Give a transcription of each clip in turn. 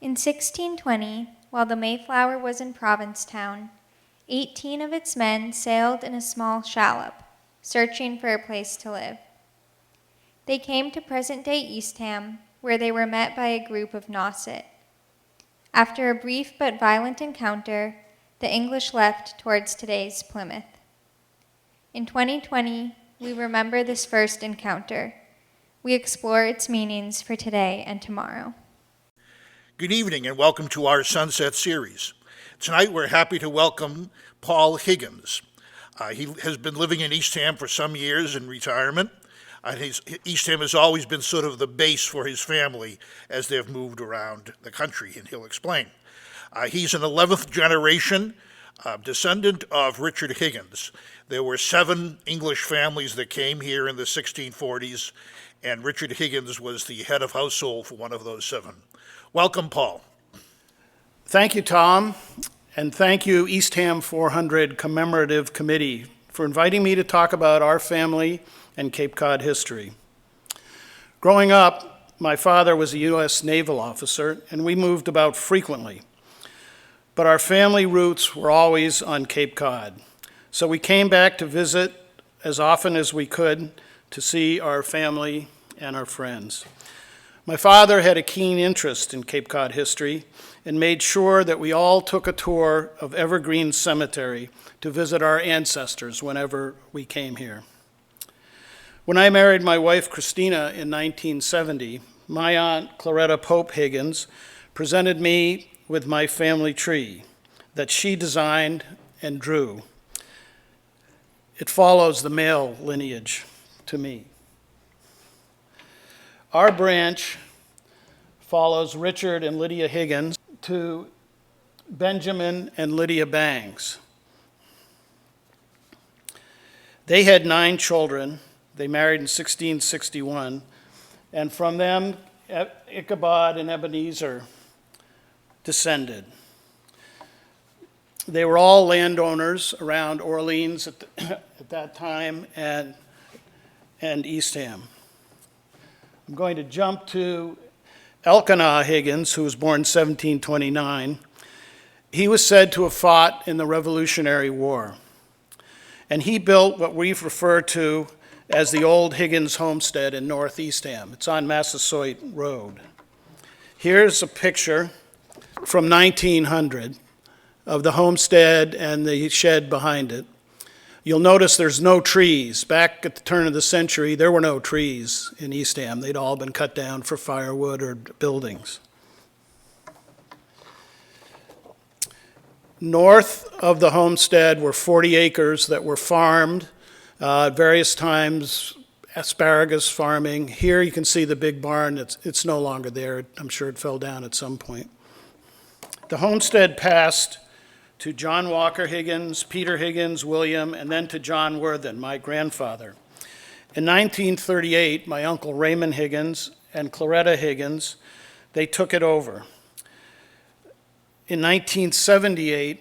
In 1620, while the Mayflower was in Provincetown, 18 of its men sailed in a small shallop, searching for a place to live. They came to present-day Eastham, where they were met by a group of Nauset. After a brief but violent encounter, the English left towards today's Plymouth. In 2020, we remember this first encounter. We explore its meanings for today and tomorrow. Good evening and welcome to our Sunset Series. Tonight we're happy to welcome Paul Higgins. He has been living in Eastham for some years in retirement. Eastham has always been sort of the base for his family as they've moved around the country, and he'll explain. He's an 11th generation descendant of Richard Higgins. There were 7 English families that came here in the 1640s, and Richard Higgins was the head of household for one of those 7. Welcome, Paul. Thank you, Tom, and thank you, Eastham 400 Commemorative Committee, for inviting me to talk about our family and Cape Cod history. Growing up, my father was a U.S. naval officer, and we moved about frequently. But our family roots were always on Cape Cod, so we came back to visit as often as we could to see our family and our friends. My father had a keen interest in Cape Cod history and made sure that we all took a tour of Evergreen Cemetery to visit our ancestors whenever we came here. When I married my wife Christina in 1970, my aunt Claretta Pope Higgins presented me with my family tree that she designed and drew. It follows the male lineage to me. Our branch follows Richard and Lydia Higgins to Benjamin and Lydia Bangs. They had 9 children. They married in 1661, and from them, Ichabod and Ebenezer descended. They were all landowners around Orleans at that time and Eastham. I'm going to jump to Elkanah Higgins, who was born in 1729. He was said to have fought in the Revolutionary War, and he built what we refer to as the old Higgins homestead in North Eastham. It's on Massasoit Road. Here's a picture from 1900 of the homestead and the shed behind it. You'll notice there's no trees. Back at the turn of the century, there were no trees in Eastham. They'd all been cut down for firewood or buildings. North of the homestead were 40 acres that were farmed at various times, asparagus farming. Here you can see the big barn. It's no longer there. I'm sure it fell down at some point. The homestead passed to John Walker Higgins, Peter Higgins, William, and then to John Worthen, my grandfather. In 1938, my uncle Raymond Higgins and Claretta Higgins, they took it over. In 1978,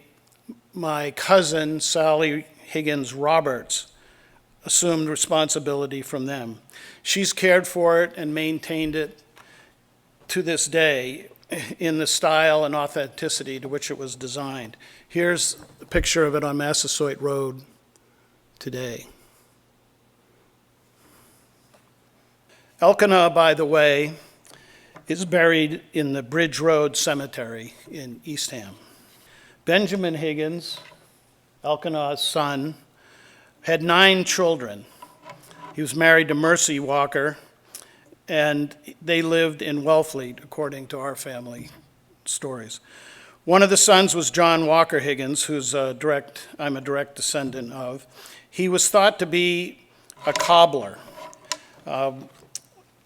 my cousin Sally Higgins Roberts assumed responsibility from them. She's cared for it and maintained it to this day in the style and authenticity to which it was designed. Here's a picture of it on Massasoit Road today. Elkanah, by the way, is buried in the Bridge Road Cemetery in Eastham. Benjamin Higgins, Elkanah's son, had 9 children. He was married to Mercy Walker, and they lived in Wellfleet, according to our family stories. One of the sons was John Walker Higgins, who's I'm a direct descendant of. He was thought to be a cobbler.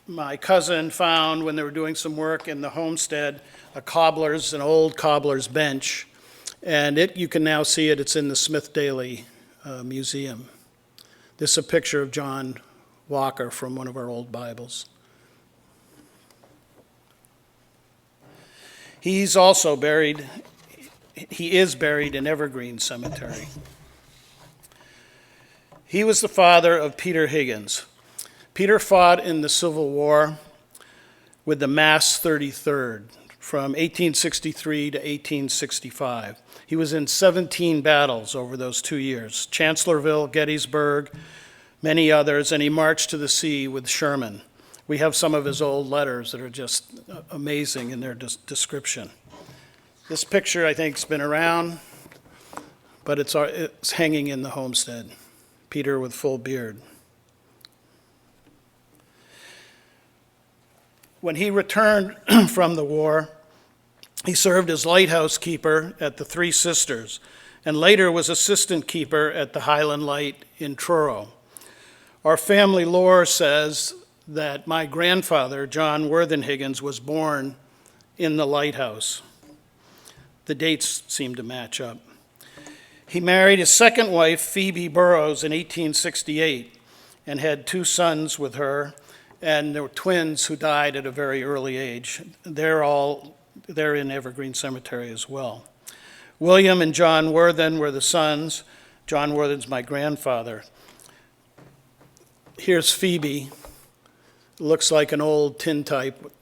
My cousin found, when they were doing some work in the homestead, an old cobbler's bench, and you can now see it. It's in the Smith Daly Museum. This is a picture of John Walker from one of our old Bibles. He is buried in Evergreen Cemetery. He was the father of Peter Higgins. Peter fought in the Civil War with the Mass 33rd, from 1863 to 1865. He was in 17 battles over those 2 years, Chancellorsville, Gettysburg, many others, and he marched to the sea with Sherman. We have some of his old letters that are just amazing in their description. This picture, I think, has been around, but it's hanging in the homestead. Peter with full beard. When he returned from the war, he served as lighthouse keeper at the Three Sisters, and later was assistant keeper at the Highland Light in Truro. Our family lore says that my grandfather, John Worthen Higgins, was born in the lighthouse. The dates seem to match up. He married his second wife, Phoebe Burroughs, in 1868 and had 2 sons with her, and there were twins who died at a very early age. They're in Evergreen Cemetery as well. William and John Worthen were the sons. John Worthen's my grandfather. Here's Phoebe. Looks like an old tintype.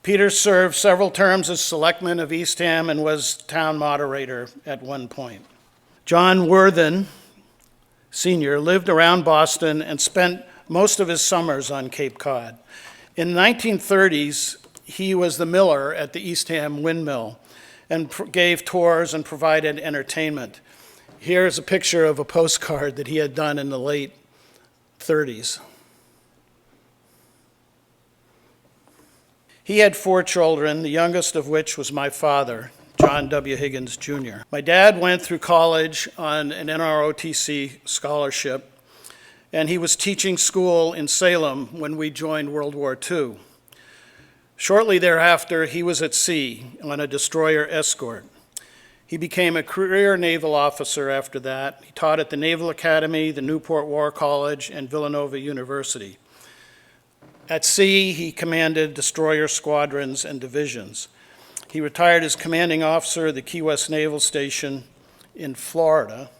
Peter served several terms as selectman of Eastham and was town moderator at one point. John Worthen, Sr., lived around Boston and spent most of his summers on Cape Cod. In the 1930s, he was the miller at the Eastham windmill and gave tours and provided entertainment. Here's a picture of a postcard that he had done in the late 30s. He had 4 children, the youngest of which was my father, John W. Higgins, Jr. My dad went through college on an NROTC scholarship, and he was teaching school in Salem when we joined World War II. Shortly thereafter, he was at sea on a destroyer escort. He became a career naval officer after that. He taught at the Naval Academy, the Newport War College, and Villanova University. At sea, he commanded destroyer squadrons and divisions. He retired as commanding officer of the Key West Naval Station in Florida.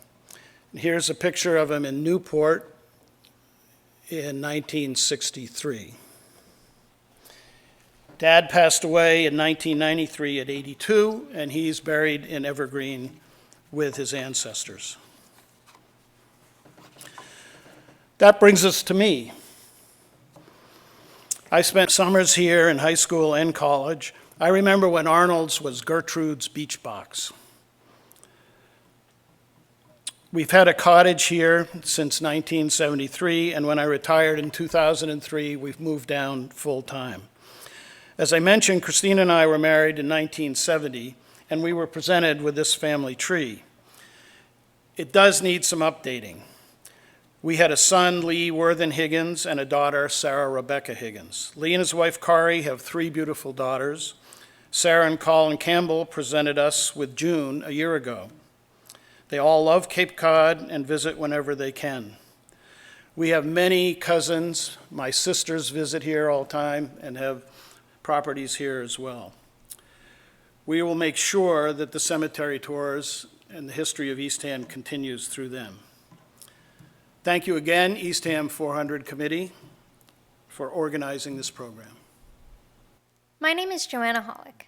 And here's a picture of him in Newport in 1963. Dad passed away in 1993 at 82, and he's buried in Evergreen with his ancestors. That brings us to me. I spent summers here in high school and college. I remember when Arnold's was Gertrude's Beach Box. We've had a cottage here since 1973, and when I retired in 2003, we've moved down full time. As I mentioned, Christine and I were married in 1970, and we were presented with this family tree. It does need some updating. We had a son, Lee Worthen Higgins, and a daughter, Sarah Rebecca Higgins. Lee and his wife, Kari, have 3 beautiful daughters. Sarah and Colin Campbell presented us with June a year ago. They all love Cape Cod and visit whenever they can. We have many cousins. My sisters visit here all the time and have properties here as well. We will make sure that the cemetery tours and the history of Eastham continues through them. Thank you again, Eastham 400 Committee, for organizing this program. My name is Joanna Hollick.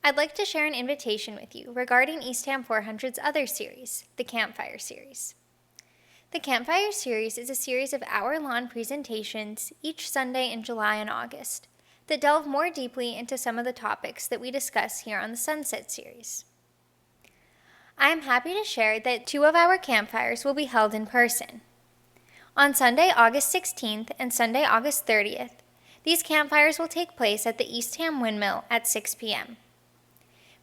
I'd like to share an invitation with you regarding Eastham 400's other series, the Campfire Series. The Campfire Series is a series of hour-long presentations each Sunday in July and August that delve more deeply into some of the topics that we discuss here on the Sunset Series. I am happy to share that 2 of our campfires will be held in person. On Sunday, August 16th and Sunday, August 30th, these campfires will take place at the Eastham Windmill at 6 p.m.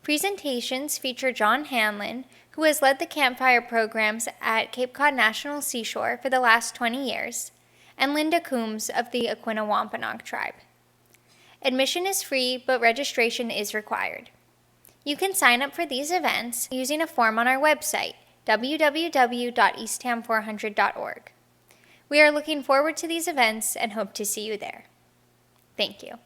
Presentations feature John Hanlon, who has led the campfire programs at Cape Cod National Seashore for the last 20 years, and Linda Coombs of the Aquinnah Wampanoag tribe. Admission is free, but registration is required. You can sign up for these events using a form on our website, www.eastham400.org. We are looking forward to these events and hope to see you there. Thank you.